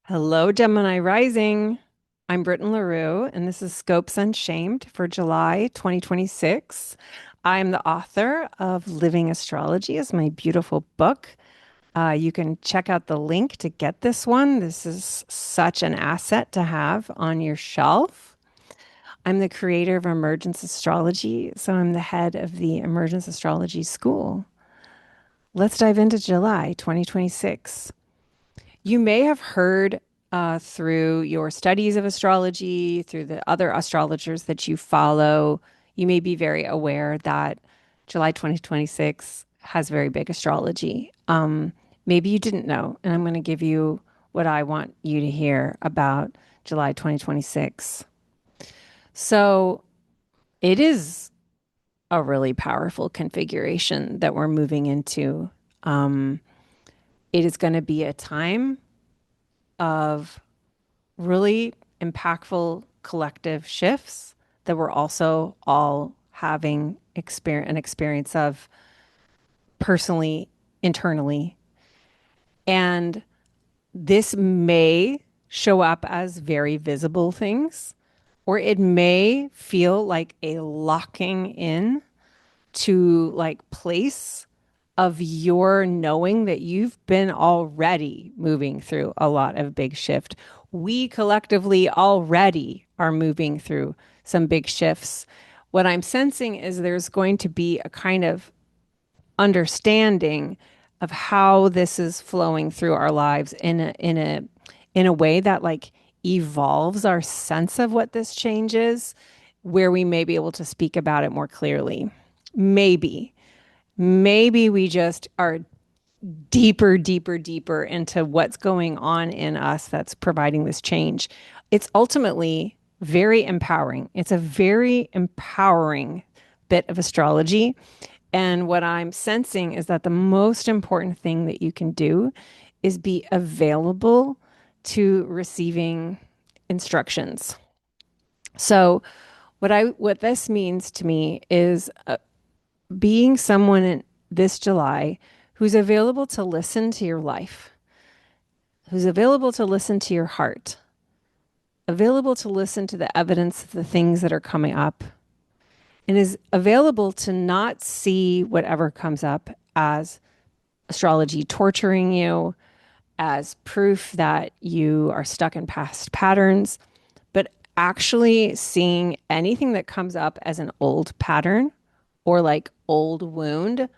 Hello, Gemini Rising. I'm Britten LaRue, and this is Scopes Unshamed for July 2026. I'm the author of Living Astrology is my beautiful book. You can check out the link to get this one. This is such an asset to have on your shelf. I'm the creator of Emergence Astrology, so I'm the head of the Emergence Astrology School. Let's dive into July 2026. You may have heard through your studies of astrology, through the other astrologers that you follow, you may be very aware that July 2026 has very big astrology. Maybe you didn't know, and I'm going to give you what I want you to hear about July 2026. So it is a really powerful configuration that we're moving into. Um, it is going to be a time of really impactful collective shifts that we're also all having an experience of personally, internally. And this may show up as very visible things, or it may feel like a locking in to like place of your knowing that you've been already moving through a lot of big shift. We collectively already are moving through some big shifts. What I'm sensing is there's going to be a kind of understanding of how this is flowing through our lives in a way that like evolves our sense of what this change is, where we may be able to speak about it more clearly. Maybe we just are deeper, deeper, deeper into what's going on in us that's providing this change. It's ultimately very empowering. It's a very empowering bit of astrology. And what I'm sensing is that the most important thing that you can do is be available to receiving instructions. So what this means to me is being someone in this July who's available to listen to your life, who's available to listen to your heart, available to listen to the evidence of the things that are coming up, and is available to not see whatever comes up as astrology torturing you, as proof that you are stuck in past patterns, but actually seeing anything that comes up as an old pattern or like old wound,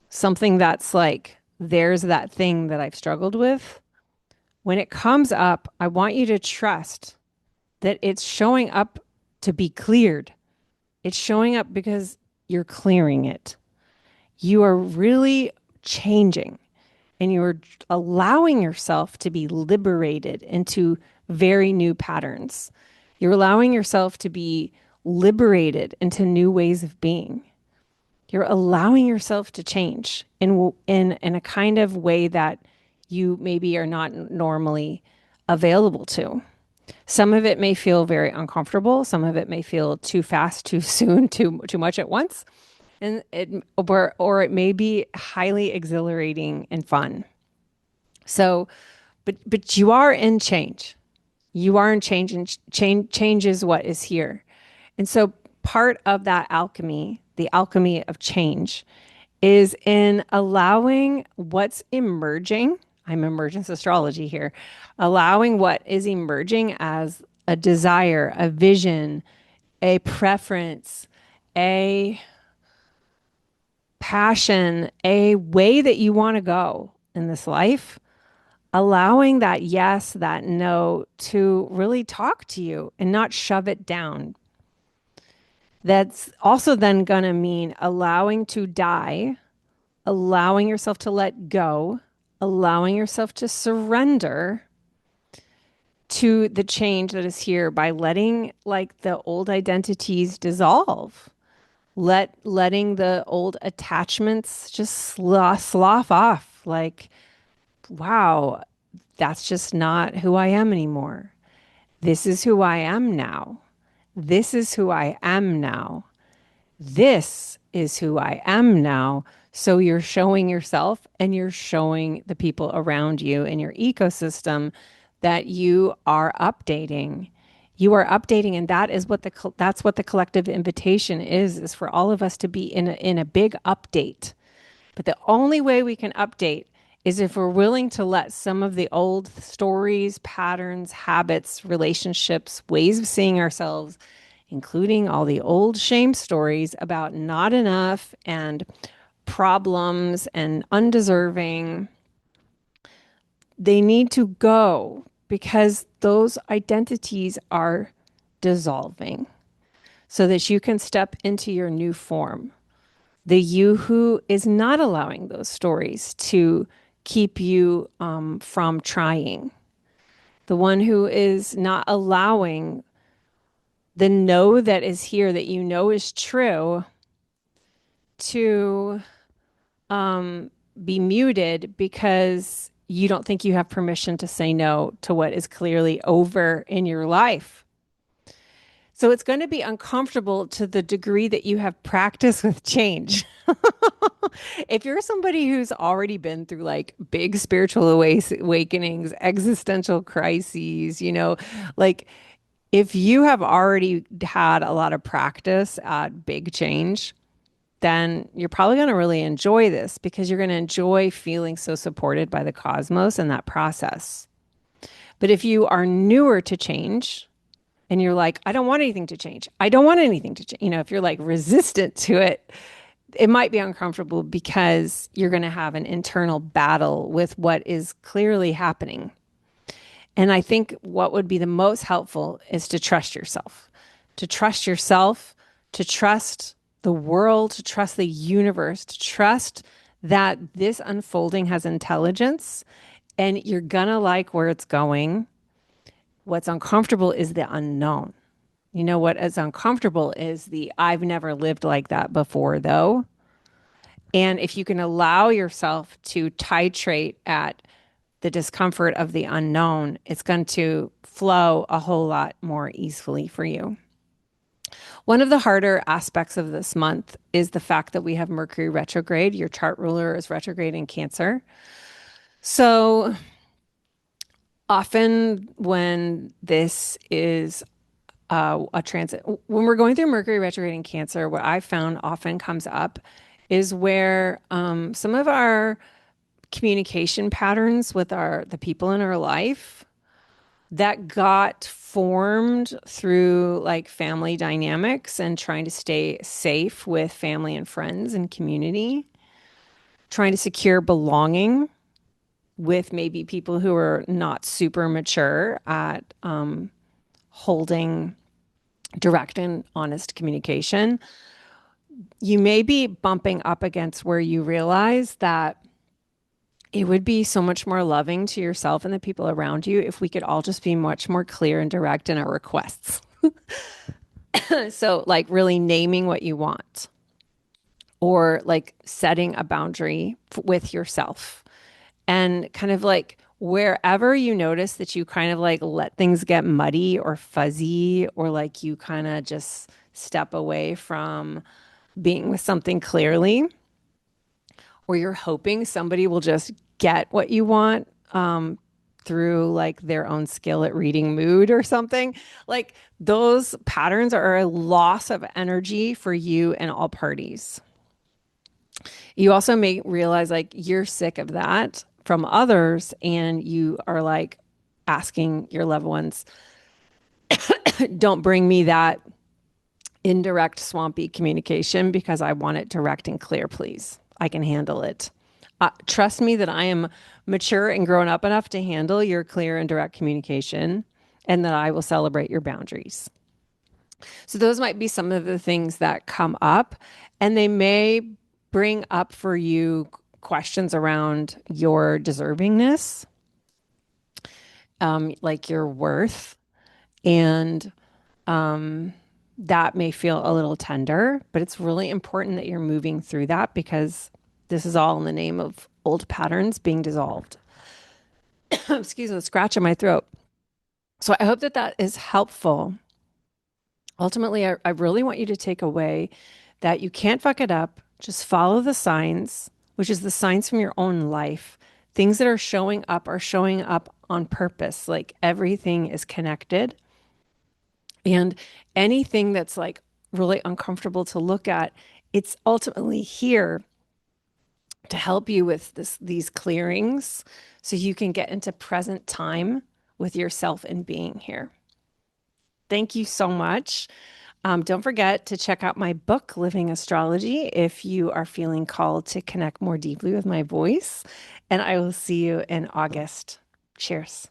something that's like, there's that thing that I've struggled with. When it comes up, I want you to trust that it's showing up to be cleared. It's showing up because you're clearing it. You are really changing and you're allowing yourself to be liberated into very new patterns. You're allowing yourself to be liberated into new ways of being. You're allowing yourself to change in a kind of way that you maybe are not normally available to. Some of it may feel very uncomfortable. Some of it may feel too fast, too soon, too much at once, and or it may be highly exhilarating and fun. So, but you are in change. You are in change, and change is what is here. And so, part of that alchemy, the alchemy of change, is in allowing what's emerging. I'm emergence astrology here, allowing what is emerging as a desire, a vision, a preference, a passion, a way that you want to go in this life, allowing that yes, that no to really talk to you and not shove it down. That's also then going to mean allowing to die, allowing yourself to let go, allowing yourself to surrender to the change that is here by letting like the old identities dissolve. Letting the old attachments just slough off. Like, wow, that's just not who I am anymore. This is who I am now. This is who I am now. This is who I am now. So you're showing yourself and you're showing the people around you in your ecosystem that you are updating. You are updating, and that's what the collective invitation is for all of us to be in a big update. But the only way we can update is if we're willing to let some of the old stories, patterns, habits, relationships, ways of seeing ourselves, including all the old shame stories about not enough and problems and undeserving, they need to go because those identities are dissolving so that you can step into your new form. The you who is not allowing those stories to keep you from trying. The one who is not allowing the no that is here that you know is true to be muted because you don't think you have permission to say no to what is clearly over in your life. So it's going to be uncomfortable to the degree that you have practice with change. If you're somebody who's already been through like big spiritual awakenings, existential crises, like if you have already had a lot of practice at big change, then you're probably going to really enjoy this because you're going to enjoy feeling so supported by the cosmos in that process. But if you are newer to change and you're like, I don't want anything to change, I don't want anything to change, if you're like resistant to it, it might be uncomfortable because you're going to have an internal battle with what is clearly happening. And I think what would be the most helpful is to trust yourself, to trust yourself, to trust the world, to trust the universe, to trust that this unfolding has intelligence and you're going to like where it's going. What's uncomfortable is the unknown. You know what is uncomfortable is the I've never lived like that before, though. And if you can allow yourself to titrate at the discomfort of the unknown, it's going to flow a whole lot more easily for you. One of the harder aspects of this month is the fact that we have Mercury retrograde. Your chart ruler is retrograde in Cancer. So often when this is a transit, when we're going through Mercury retrograde in Cancer, what I found often comes up is where some of our communication patterns with the people in our life that got formed through like family dynamics and trying to stay safe with family and friends and community, trying to secure belonging with maybe people who are not super mature at holding direct and honest communication. You may be bumping up against where you realize that it would be so much more loving to yourself and the people around you if we could all just be much more clear and direct in our requests. So, like, really naming what you want or like setting a boundary with yourself and kind of like wherever you notice that you kind of like let things get muddy or fuzzy or like you kind of just step away from being with something clearly or you're hoping somebody will just get what you want through like their own skill at reading mood or something. Like those patterns are a loss of energy for you and all parties. You also may realize like you're sick of that from others and you are like asking your loved ones, don't bring me that indirect swampy communication because I want it direct and clear, please. I can handle it. Trust me that I am mature and grown up enough to handle your clear and direct communication and that I will celebrate your boundaries. So those might be some of the things that come up and they may bring up for you questions around your deservingness, like your worth, and that may feel a little tender, but it's really important that you're moving through that because this is all in the name of old patterns being dissolved. Excuse me, scratch in my throat. So I hope that that is helpful. Ultimately, I really want you to take away that you can't fuck it up. Just follow the signs, which is the signs from your own life things that are showing up on purpose. Like everything is connected. And anything that's like really uncomfortable to look at, it's ultimately here to help you with these clearings so you can get into present time with yourself and being here. Thank you so much. Don't forget to check out my book, Living Astrology, if you are feeling called to connect more deeply with my voice. And I will see you in August. Cheers.